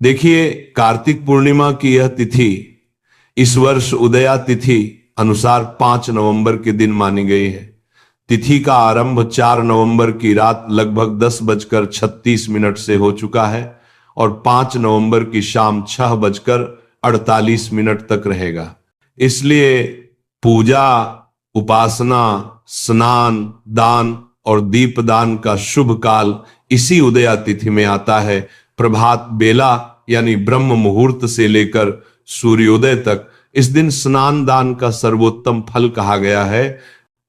देखिए, कार्तिक पूर्णिमा की यह तिथि इस वर्ष उदया तिथि अनुसार 5 नवंबर के दिन मानी गई है। तिथि का आरंभ 4 नवंबर की रात लगभग 10:36 से हो चुका है और 5 नवंबर की शाम 6:48 तक रहेगा। इसलिए पूजा, उपासना, स्नान, दान और दीपदान का शुभ काल इसी उदया तिथि में आता है। प्रभात बेला यानी ब्रह्म मुहूर्त से लेकर सूर्योदय तक इस दिन स्नान दान का सर्वोत्तम फल कहा गया है।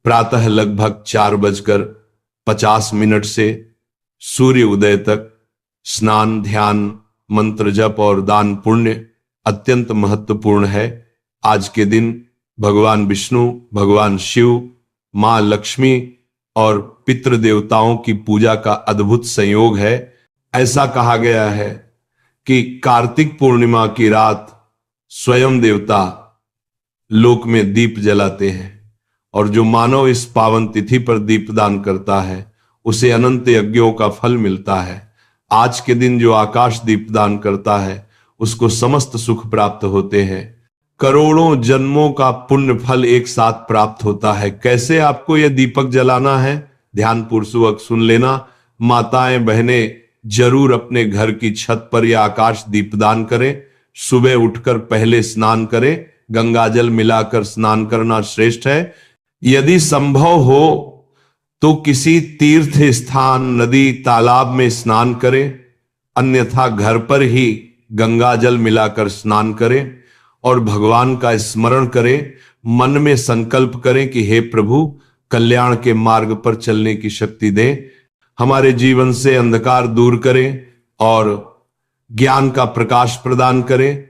प्रातः लगभग 4:50 से सूर्य उदय तक स्नान, ध्यान, मंत्र जप और दान पुण्य अत्यंत महत्वपूर्ण है। आज के दिन भगवान विष्णु, भगवान शिव, मां लक्ष्मी और पितृ देवताओं की पूजा का अद्भुत संयोग है। ऐसा कहा गया है कि कार्तिक पूर्णिमा की रात स्वयं देवता लोक में दीप जलाते हैं और जो मानव इस पावन तिथि पर दीपदान करता है उसे अनंत यज्ञों का फल मिलता है। आज के दिन जो आकाश दीपदान करता है उसको समस्त सुख प्राप्त होते हैं। करोड़ों जन्मों का पुण्य फल एक साथ प्राप्त होता है। कैसे आपको यह दीपक जलाना है, ध्यान पूर्वक सुन लेना। माताएं बहनें जरूर अपने घर की छत पर या आकाश दीपदान करें। सुबह उठकर पहले स्नान करें। गंगा जल मिलाकर स्नान करना श्रेष्ठ है। यदि संभव हो तो किसी तीर्थ स्थान, नदी, तालाब में स्नान करें, अन्यथा घर पर ही गंगा जल मिलाकर स्नान करें और भगवान का स्मरण करें। मन में संकल्प करें कि हे प्रभु, कल्याण के मार्ग पर चलने की शक्ति दें, हमारे जीवन से अंधकार दूर करें और ज्ञान का प्रकाश प्रदान करें।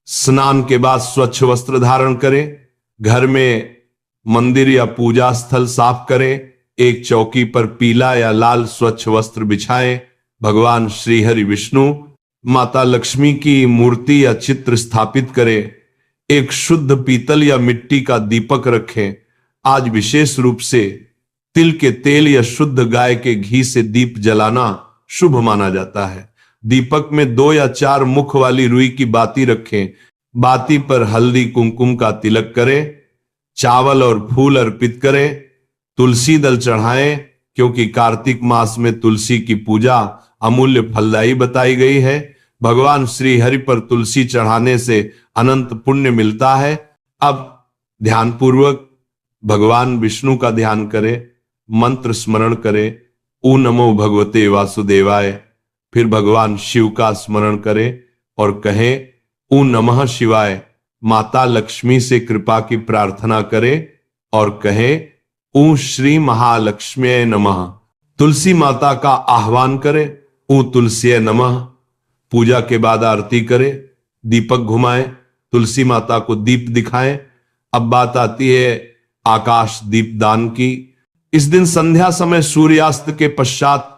स्नान के बाद स्वच्छ वस्त्र धारण करें। घर में मंदिर या पूजा स्थल साफ करें। एक चौकी पर पीला या लाल स्वच्छ वस्त्र बिछाएं। भगवान श्री हरि विष्णु, माता लक्ष्मी की मूर्ति या चित्र स्थापित करें। एक शुद्ध पीतल या मिट्टी का दीपक रखें। आज विशेष रूप से तिल के तेल या शुद्ध गाय के घी से दीप जलाना शुभ माना जाता है। दीपक में 2 या 4 मुख वाली रुई की बाती रखें। बाती पर हल्दी कुमकुम का तिलक करें। चावल और फूल अर्पित करें। तुलसी दल चढ़ाएं, क्योंकि कार्तिक मास में तुलसी की पूजा अमूल्य फलदायी बताई गई है। भगवान श्री हरि पर तुलसी चढ़ाने से अनंत पुण्य मिलता है। अब ध्यान पूर्वक भगवान विष्णु का ध्यान करें, मंत्र स्मरण करें, ओ नमो भगवते वासुदेवाय। फिर भगवान शिव का स्मरण करें और कहें ओ नमः शिवाय। माता लक्ष्मी से कृपा की प्रार्थना करें और कहें ओ श्री महालक्ष्मी नमः। तुलसी माता का आह्वान करें, ओ तुलसी नमः। पूजा के बाद आरती करें, दीपक घुमाएं, तुलसी माता को दीप दिखाएं। अब बात आती है आकाश दीपदान की। इस दिन संध्या समय सूर्यास्त के पश्चात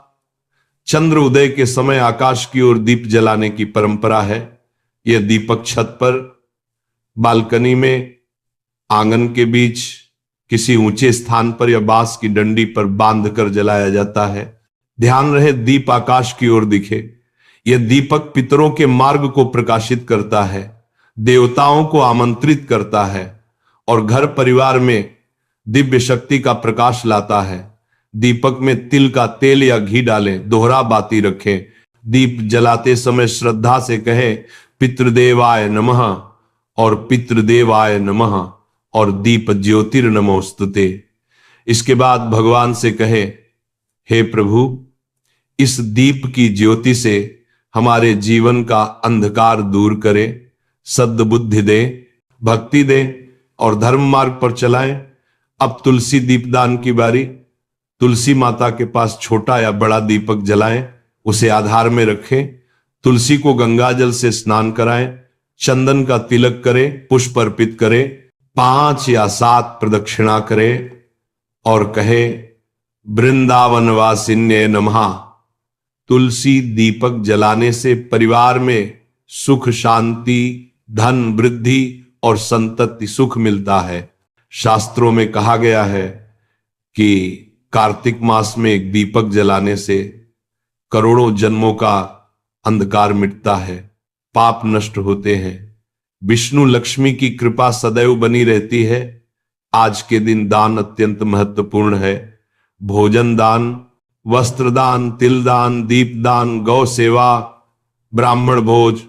चंद्र उदय के समय आकाश की ओर दीप जलाने की परंपरा है। यह दीपक छत पर, बालकनी में, आंगन के बीच, किसी ऊंचे स्थान पर या बांस की डंडी पर बांध कर जलाया जाता है। ध्यान रहे दीप आकाश की ओर दिखे। यह दीपक पितरों के मार्ग को प्रकाशित करता है, देवताओं को आमंत्रित करता है और घर परिवार में दिव्य शक्ति का प्रकाश लाता है। दीपक में तिल का तेल या घी डालें, दोहरा बाती रखें। दीप जलाते समय श्रद्धा से कहें पितृदेवाय नमः और पितृदेवाय नमः और दीप ज्योतिर्नमोस्तुते। इसके बाद भगवान से कहे हे प्रभु, इस दीप की ज्योति से हमारे जीवन का अंधकार दूर करे, सद्बुद्धि दे, भक्ति दे और धर्म मार्ग पर चलाएं। अब तुलसी दीपदान की बारी। तुलसी माता के पास छोटा या बड़ा दीपक जलाएं, उसे आधार में रखें। तुलसी को गंगा जल से स्नान कराएं, चंदन का तिलक करें, पुष्प अर्पित करें, 5 या 7 प्रदक्षिणा करें और कहें वृंदावन वासिन्ये नमः। तुलसी दीपक जलाने से परिवार में सुख, शांति, धन, वृद्धि और संतति सुख मिलता है। शास्त्रों में कहा गया है कि कार्तिक मास में एक दीपक जलाने से करोड़ों जन्मों का अंधकार मिटता है। पाप नष्ट होते हैं। विष्णु लक्ष्मी की कृपा सदैव बनी रहती है। आज के दिन दान अत्यंत महत्वपूर्ण है। भोजन दान, वस्त्र दान, तिल दान, दीप दान, गौ सेवा, ब्राह्मण भोज,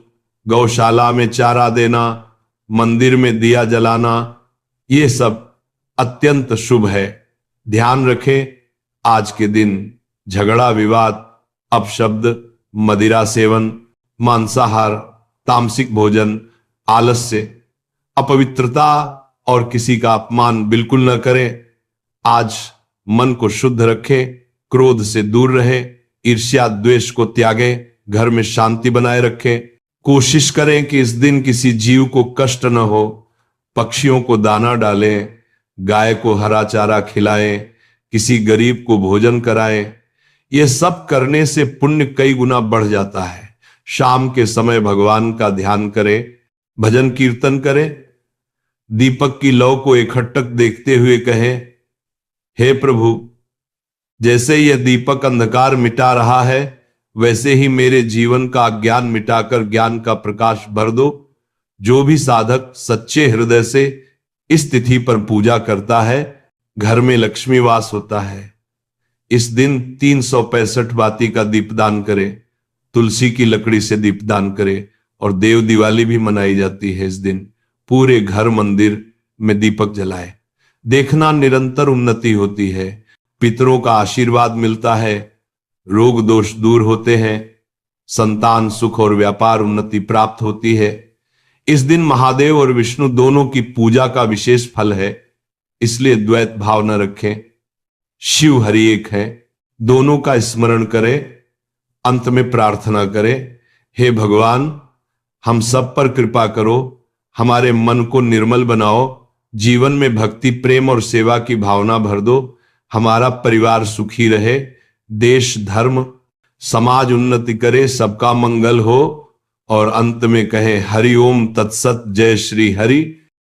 गौशाला में चारा देना, मंदिर में दिया जलाना, ये सब अत्यंत शुभ है। ध्यान रखें, आज के दिन झगड़ा विवाद, अपशब्द, मदिरा सेवन, मांसाहार, तामसिक भोजन, आलस्य, अपवित्रता और किसी का अपमान बिल्कुल न करें। आज मन को शुद्ध रखें, क्रोध से दूर रहें, ईर्ष्या द्वेष को त्यागें, घर में शांति बनाए रखें। कोशिश करें कि इस दिन किसी जीव को कष्ट न हो। पक्षियों को दाना डालें, गाय को हरा चारा खिलाएं, किसी गरीब को भोजन कराएं। यह सब करने से पुण्य कई गुना बढ़ जाता है। शाम के समय भगवान का ध्यान करें, भजन कीर्तन करें। दीपक की लौ को एकटक देखते हुए कहें, हे प्रभु, जैसे यह दीपक अंधकार मिटा रहा है, वैसे ही मेरे जीवन का अज्ञान मिटाकर ज्ञान का प्रकाश भर दो। जो भी साधक सच्चे हृदय से इस तिथि पर पूजा करता है, घर में लक्ष्मी वास होता है। इस दिन 365 बाती का दीपदान करें, तुलसी की लकड़ी से दीपदान करें, और देव दिवाली भी मनाई जाती है इस दिन। पूरे घर मंदिर में दीपक जलाए। देखना निरंतर उन्नति होती है, पितरों का आशीर्वाद मिलता है, रोग दोष दूर होते हैं, संतान सुख और व्यापार उन्नति प्राप्त होती है। इस दिन महादेव और विष्णु दोनों की पूजा का विशेष फल है, इसलिए द्वैत भाव न रखें। शिव हरि एक है, दोनों का स्मरण करें। अंत में प्रार्थना करें, हे भगवान, हम सब पर कृपा करो, हमारे मन को निर्मल बनाओ, जीवन में भक्ति, प्रेम और सेवा की भावना भर दो, हमारा परिवार सुखी रहे, देश धर्म समाज उन्नति करे, सबका मंगल हो। और अंत में कहें, हरि ओम तत्सत, जय श्री हरि।